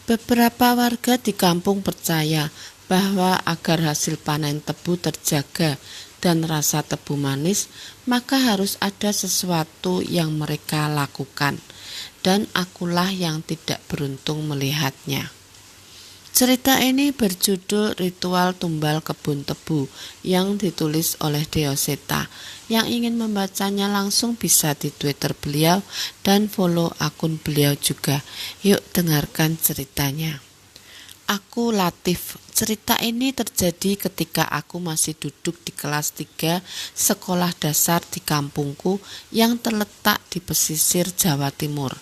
Beberapa warga di kampung percaya bahwa agar hasil panen tebu terjaga dan rasa tebu manis, maka harus ada sesuatu yang mereka lakukan, dan akulah yang tidak beruntung melihatnya. Cerita ini berjudul Ritual Tumbal Kebun Tebu yang ditulis oleh Deoseta. Yang ingin membacanya langsung bisa di Twitter beliau dan follow akun beliau juga. Yuk dengarkan ceritanya. Aku Latif. Cerita ini terjadi ketika aku masih duduk di kelas 3 sekolah dasar di kampungku yang terletak di pesisir Jawa Timur.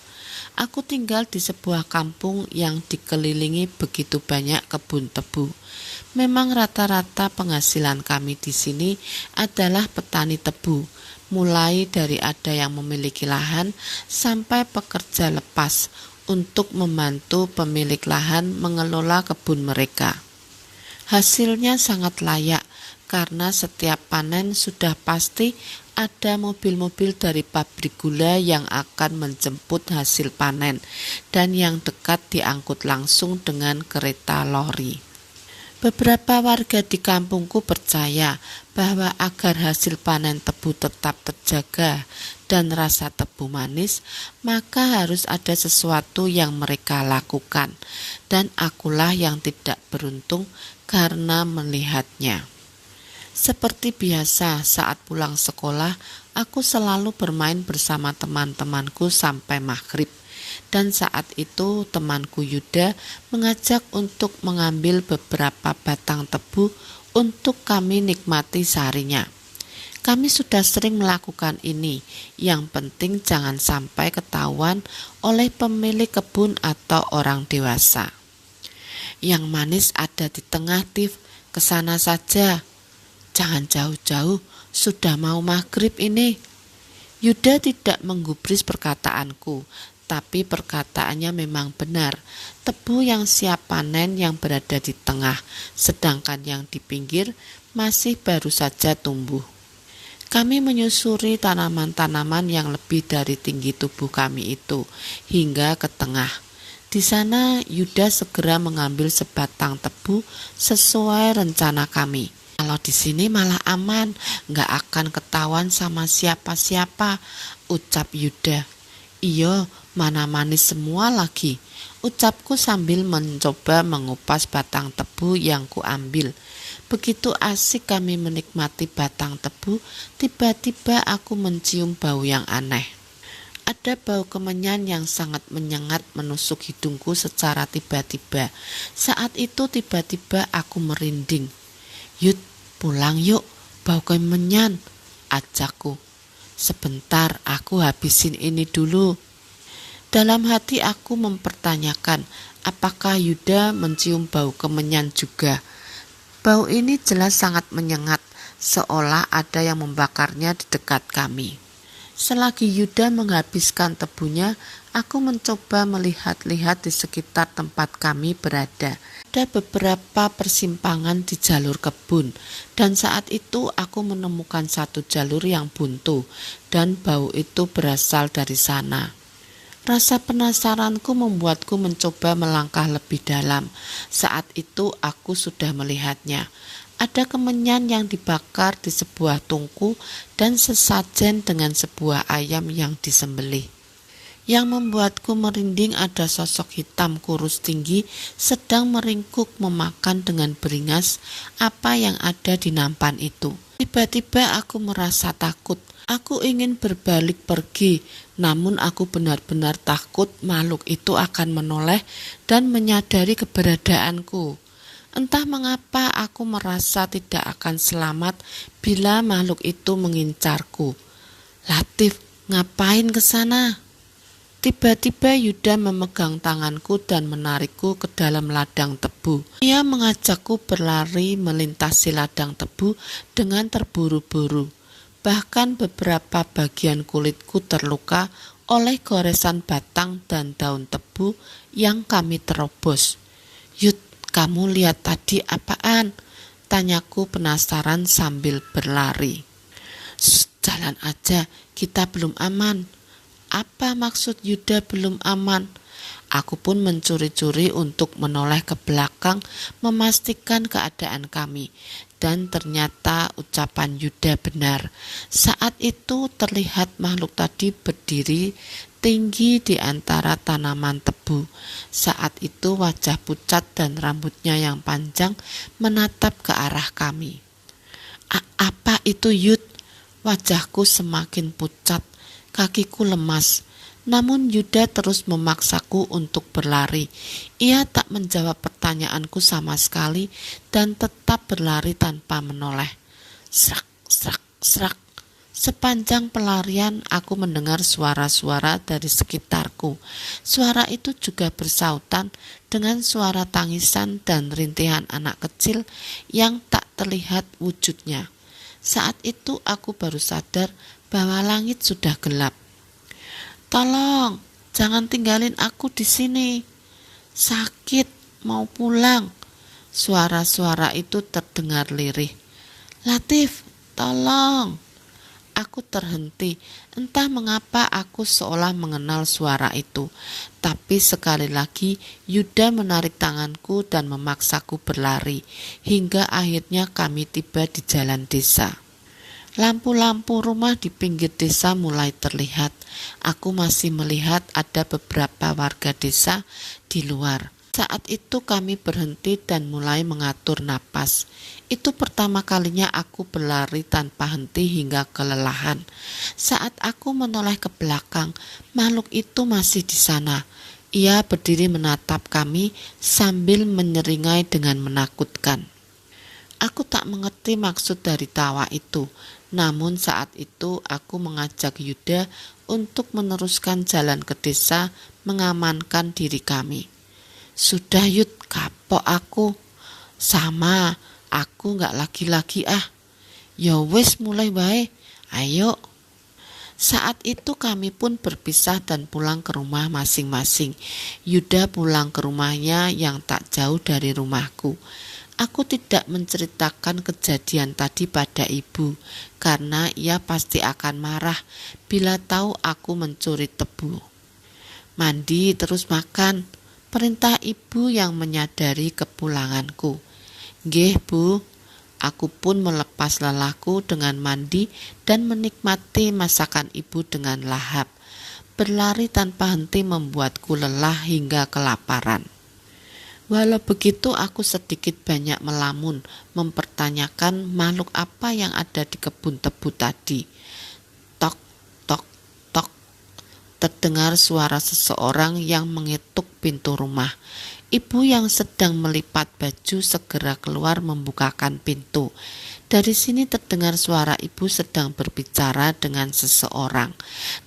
Aku tinggal di sebuah kampung yang dikelilingi begitu banyak kebun tebu. Memang rata-rata penghasilan kami di sini adalah petani tebu, mulai dari ada yang memiliki lahan sampai pekerja lepas untuk membantu pemilik lahan mengelola kebun mereka. Hasilnya sangat layak karena setiap panen sudah pasti ada mobil-mobil dari pabrik gula yang akan menjemput hasil panen dan yang dekat diangkut langsung dengan kereta lori. Beberapa warga di kampungku percaya bahwa agar hasil panen tebu tetap terjaga dan rasa tebu manis, maka harus ada sesuatu yang mereka lakukan, dan akulah yang tidak beruntung karena melihatnya. Seperti biasa saat pulang sekolah, aku selalu bermain bersama teman-temanku sampai maghrib. Dan saat itu temanku Yuda mengajak untuk mengambil beberapa batang tebu untuk kami nikmati sarinya. Kami sudah sering melakukan ini, yang penting jangan sampai ketahuan oleh pemilik kebun atau orang dewasa. Yang manis ada di tengah, Tif, kesana saja. Jangan jauh-jauh, sudah mau maghrib ini. Yuda tidak menggubris perkataanku, tapi perkataannya memang benar. Tebu yang siap panen yang berada di tengah, sedangkan yang di pinggir masih baru saja tumbuh. Kami menyusuri tanaman-tanaman yang lebih dari tinggi tubuh kami itu, hingga ke tengah. Di sana Yuda segera mengambil sebatang tebu sesuai rencana kami. Kalau di sini malah aman, nggak akan ketahuan sama siapa-siapa, ucap Yuda. Iyo, mana manis semua lagi, ucapku sambil mencoba mengupas batang tebu yang kuambil. Begitu asik kami menikmati batang tebu, tiba-tiba aku mencium bau yang aneh. Ada bau kemenyan yang sangat menyengat menusuk hidungku secara tiba-tiba. Saat itu tiba-tiba aku merinding. Yud, pulang yuk, bau kemenyan, ajakku. Sebentar, aku habisin ini dulu. Dalam hati aku mempertanyakan, apakah Yuda mencium bau kemenyan juga? Bau ini jelas sangat menyengat, seolah ada yang membakarnya di dekat kami. Selagi Yuda menghabiskan tebunya, aku mencoba melihat-lihat di sekitar tempat kami berada. Ada beberapa persimpangan di jalur kebun, dan saat itu aku menemukan satu jalur yang buntu, dan bau itu berasal dari sana. Rasa penasaranku membuatku mencoba melangkah lebih dalam. Saat itu aku sudah melihatnya. Ada kemenyan yang dibakar di sebuah tungku dan sesajen dengan sebuah ayam yang disembelih. Yang membuatku merinding ada sosok hitam kurus tinggi sedang meringkuk memakan dengan beringas apa yang ada di nampan itu. Tiba-tiba aku merasa takut. Aku ingin berbalik pergi, namun aku benar-benar takut makhluk itu akan menoleh dan menyadari keberadaanku. Entah mengapa aku merasa tidak akan selamat bila makhluk itu mengincarku. Latif, ngapain ke sana? Tiba-tiba Yuda memegang tanganku dan menarikku ke dalam ladang tebu. Ia mengajakku berlari melintasi ladang tebu dengan terburu-buru. Bahkan beberapa bagian kulitku terluka oleh goresan batang dan daun tebu yang kami terobos. Yud, kamu lihat tadi apaan? Tanyaku penasaran sambil berlari. Jalan aja, kita belum aman. Apa maksud Yuda belum aman? Aku pun mencuri-curi untuk menoleh ke belakang memastikan keadaan kami. Dan ternyata ucapan Yuda benar. Saat itu terlihat makhluk tadi berdiri tinggi di antara tanaman tebu. Saat itu wajah pucat dan rambutnya yang panjang menatap ke arah kami. Apa itu, Yud? Wajahku semakin pucat, kakiku lemas. Namun Yuda terus memaksaku untuk berlari. Ia tak menjawab pertanyaanku sama sekali dan tetap berlari tanpa menoleh. Srak, srak, srak. Sepanjang pelarian aku mendengar suara-suara dari sekitarku. Suara itu juga bersautan dengan suara tangisan dan rintihan anak kecil yang tak terlihat wujudnya. Saat itu aku baru sadar bahwa langit sudah gelap. Tolong, jangan tinggalin aku di sini. Sakit, mau pulang. Suara-suara itu terdengar lirih. Latif, tolong. Aku terhenti. Entah mengapa aku seolah mengenal suara itu. Tapi sekali lagi Yuda menarik tanganku dan memaksaku berlari. Hingga akhirnya kami tiba di jalan desa. Lampu-lampu rumah di pinggir desa mulai terlihat. Aku masih melihat ada beberapa warga desa di luar. Saat itu kami berhenti dan mulai mengatur napas. Itu pertama kalinya aku berlari tanpa henti hingga kelelahan. Saat aku menoleh ke belakang, makhluk itu masih di sana. Ia berdiri menatap kami sambil menyeringai dengan menakutkan. Aku tak mengerti maksud dari tawa itu. Namun saat itu aku mengajak Yuda untuk meneruskan jalan ke desa mengamankan diri kami. Sudah Yud, kapok aku. Sama, aku gak lagi-lagi ah. Ya wis mulai bae, ayo. Saat itu kami pun berpisah dan pulang ke rumah masing-masing. Yuda pulang ke rumahnya yang tak jauh dari rumahku. Aku tidak menceritakan kejadian tadi pada ibu, karena ia pasti akan marah bila tahu aku mencuri tebu. Mandi terus makan, perintah ibu yang menyadari kepulanganku. Nggih Bu, aku pun melepas lelahku dengan mandi dan menikmati masakan ibu dengan lahap. Berlari tanpa henti membuatku lelah hingga kelaparan. Walau begitu aku sedikit banyak melamun, mempertanyakan makhluk apa yang ada di kebun tebu tadi. Tok, tok, tok. Terdengar suara seseorang yang mengetuk pintu rumah. Ibu yang sedang melipat baju segera keluar membukakan pintu. Dari sini terdengar suara ibu sedang berbicara dengan seseorang,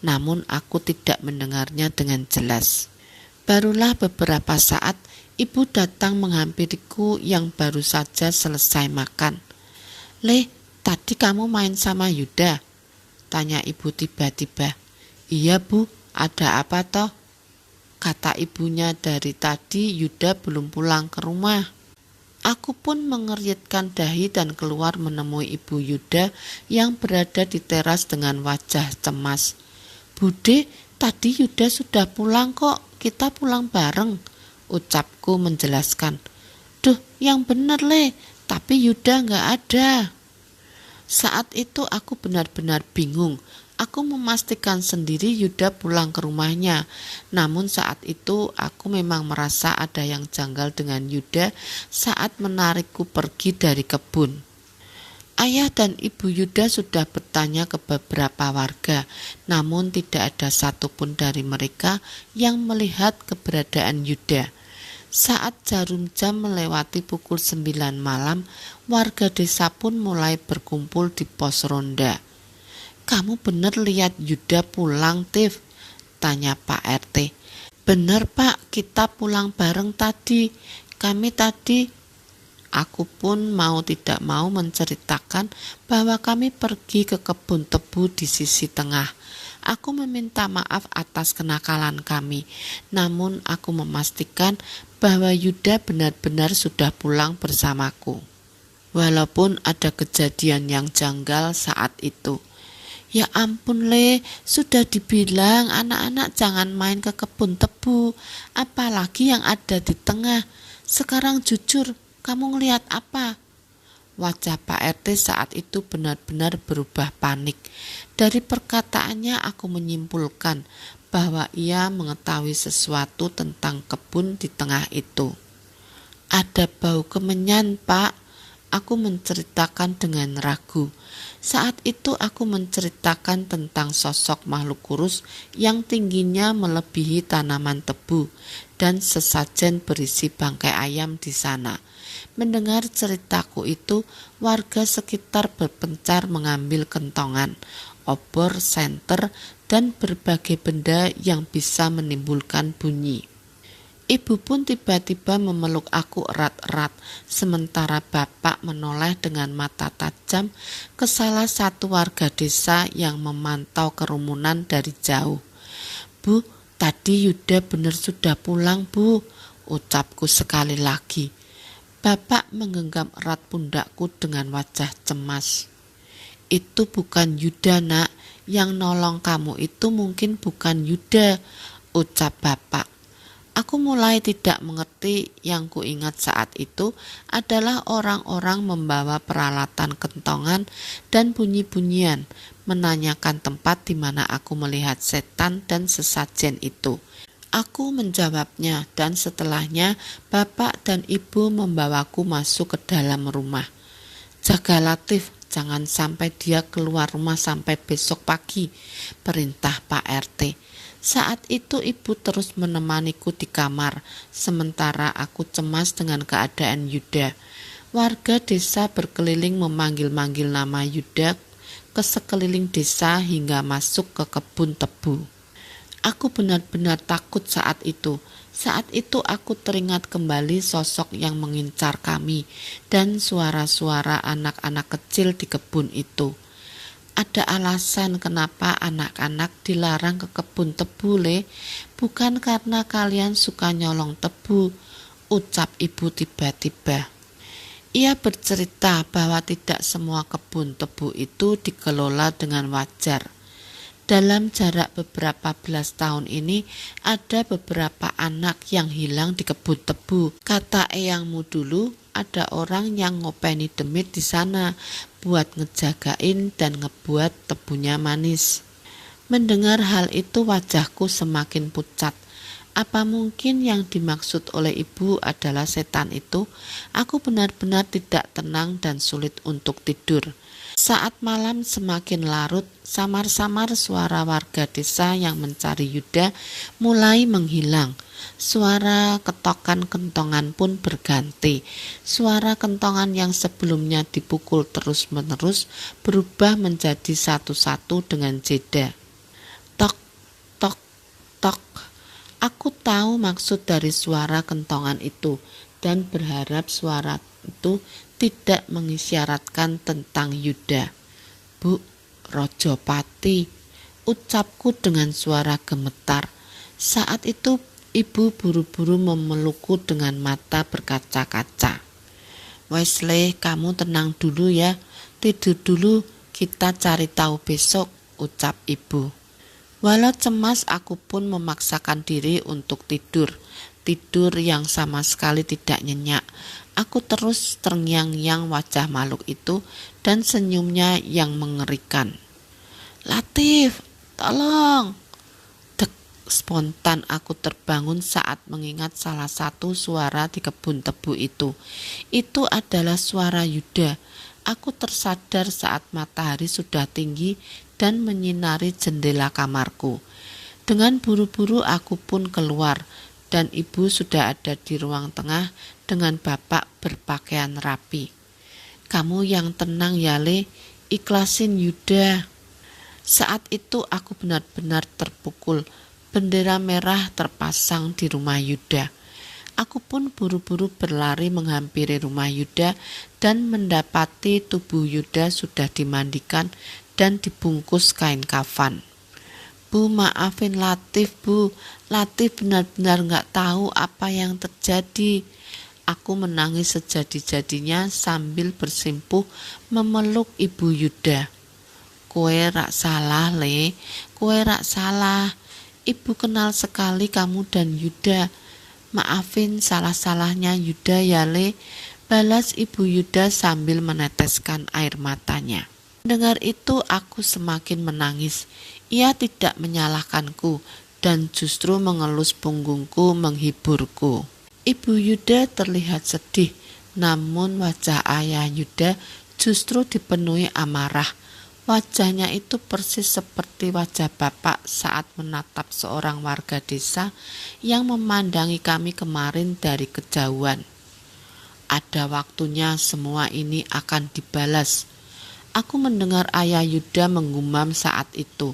namun aku tidak mendengarnya dengan jelas. Barulah beberapa saat ibu datang menghampiriku yang baru saja selesai makan. Le, tadi kamu main sama Yuda? Tanya ibu tiba-tiba. Iya Bu, ada apa toh? Kata ibunya, dari tadi Yuda belum pulang ke rumah. Aku pun mengeritkan dahi dan keluar menemui ibu Yuda yang berada di teras dengan wajah cemas. Bude, tadi Yuda sudah pulang kok, kita pulang bareng. Ucapku menjelaskan. Duh, yang bener Le, tapi Yuda gak ada. Saat itu aku benar-benar bingung. Aku memastikan sendiri Yuda pulang ke rumahnya. Namun saat itu aku memang merasa ada yang janggal dengan Yuda saat menarikku pergi dari kebun. Ayah dan ibu Yuda sudah bertanya ke beberapa warga, namun tidak ada satupun dari mereka yang melihat keberadaan Yuda. Saat jarum jam melewati pukul 9 malam, warga desa pun mulai berkumpul di pos ronda. Kamu bener lihat Yuda pulang, Tif? Tanya Pak RT. Bener Pak, kita pulang bareng tadi. Aku pun mau tidak mau menceritakan bahwa kami pergi ke kebun tebu di sisi tengah. Aku meminta maaf atas kenakalan kami, namun aku memastikan bahwa Yuda benar-benar sudah pulang bersamaku. Walaupun ada kejadian yang janggal saat itu. Ya ampun Le, sudah dibilang anak-anak jangan main ke kebun tebu, apalagi yang ada di tengah. Sekarang jujur, kamu ngelihat apa? Wajah Pak RT saat itu benar-benar berubah panik. Dari perkataannya aku menyimpulkan bahwa ia mengetahui sesuatu tentang kebun di tengah itu. Ada bau kemenyan, Pak. Aku menceritakan dengan ragu. Saat itu aku menceritakan tentang sosok makhluk kurus yang tingginya melebihi tanaman tebu dan sesajen berisi bangkai ayam di sana. Mendengar ceritaku itu, warga sekitar berpencar mengambil kentongan, obor, senter, dan berbagai benda yang bisa menimbulkan bunyi. Ibu pun tiba-tiba memeluk aku erat-erat, sementara bapak menoleh dengan mata tajam ke salah satu warga desa yang memantau kerumunan dari jauh. Bu, tadi Yuda benar sudah pulang, Bu, ucapku sekali lagi. Bapak menggenggam erat pundakku dengan wajah cemas. Itu bukan Yuda, Nak. Yang nolong kamu itu mungkin bukan Yuda, ucap bapak. Aku mulai tidak mengerti. Yang kuingat saat itu adalah orang-orang membawa peralatan kentongan dan bunyi-bunyian, menanyakan tempat di mana aku melihat setan dan sesajen itu. Aku menjawabnya dan setelahnya bapak dan ibu membawaku masuk ke dalam rumah. Jaga Latif, jangan sampai dia keluar rumah sampai besok pagi, perintah Pak RT. Saat itu ibu terus menemaniku di kamar, sementara aku cemas dengan keadaan Yuda. Warga desa berkeliling memanggil-manggil nama Yuda ke sekeliling desa hingga masuk ke kebun tebu. Aku benar-benar takut saat itu. Saat itu aku teringat kembali sosok yang mengincar kami dan suara-suara anak-anak kecil di kebun itu. Ada alasan kenapa anak-anak dilarang ke kebun tebu, Le. Bukan karena kalian suka nyolong tebu, ucap ibu tiba-tiba. Ia bercerita bahwa tidak semua kebun tebu itu dikelola dengan wajar. Dalam jarak beberapa belas tahun ini, ada beberapa anak yang hilang di kebun tebu. Kata eyangmu dulu, ada orang yang ngopeni demit di sana buat ngejagain dan ngebuat tebunya manis. Mendengar hal itu wajahku semakin pucat. Apa mungkin yang dimaksud oleh ibu adalah setan itu? Aku benar-benar tidak tenang dan sulit untuk tidur. Saat malam semakin larut, samar-samar suara warga desa yang mencari Yuda mulai menghilang. Suara ketokan kentongan pun berganti. Suara kentongan yang sebelumnya dipukul terus-menerus berubah menjadi satu-satu dengan jeda. Tok, tok, tok. Aku tahu maksud dari suara kentongan itu dan berharap suara itu tidak mengisyaratkan tentang Yuda. Bu, Rojopati, ucapku dengan suara gemetar. Saat itu ibu buru-buru memelukku dengan mata berkaca-kaca. Wesley, kamu tenang dulu ya, tidur dulu, kita cari tahu besok, ucap ibu. Walau cemas, aku pun memaksakan diri untuk tidur. Tidur yang sama sekali tidak nyenyak. Aku terus terngiang-ngiang wajah makhluk itu dan senyumnya yang mengerikan. Latif, tolong! Dek, spontan aku terbangun saat mengingat salah satu suara di kebun tebu itu. Itu adalah suara Yuda. Aku tersadar saat matahari sudah tinggi dan menyinari jendela kamarku. Dengan buru-buru aku pun keluar. Dan ibu sudah ada di ruang tengah dengan bapak berpakaian rapi. Kamu yang tenang ya, Le, ikhlasin Yuda. Saat itu aku benar-benar terpukul. Bendera merah terpasang di rumah Yuda. Aku pun buru-buru berlari menghampiri rumah Yuda dan mendapati tubuh Yuda sudah dimandikan dan dibungkus kain kafan. Bu, maafin Latif, Bu. Latif benar-benar gak tahu apa yang terjadi. Aku menangis sejadi-jadinya sambil bersimpuh memeluk ibu Yuda. Kowe rak salah, Le. Kowe rak salah. Ibu kenal sekali kamu dan Yuda. Maafin salah-salahnya Yuda ya, Le. Balas Ibu Yuda sambil meneteskan air matanya. Mendengar itu aku semakin menangis. Ia tidak menyalahkanku dan justru mengelus punggungku menghiburku. Ibu Yuda terlihat sedih, namun wajah ayah Yuda justru dipenuhi amarah. Wajahnya itu persis seperti wajah bapak saat menatap seorang warga desa yang memandangi kami kemarin dari kejauhan. Ada waktunya semua ini akan dibalas. Aku mendengar ayah Yuda menggumam saat itu.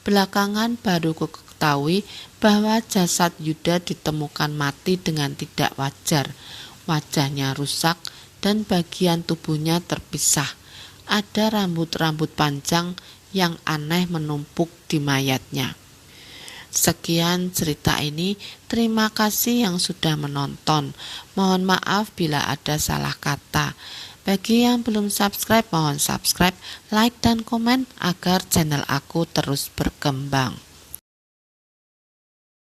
Belakangan baru ku ketahui bahwa jasad Yuda ditemukan mati dengan tidak wajar. Wajahnya rusak dan bagian tubuhnya terpisah. Ada rambut-rambut panjang yang aneh menumpuk di mayatnya. Sekian cerita ini. Terima kasih yang sudah menonton. Mohon maaf bila ada salah kata. Bagi yang belum subscribe, mohon subscribe, like, dan komen agar channel aku terus berkembang.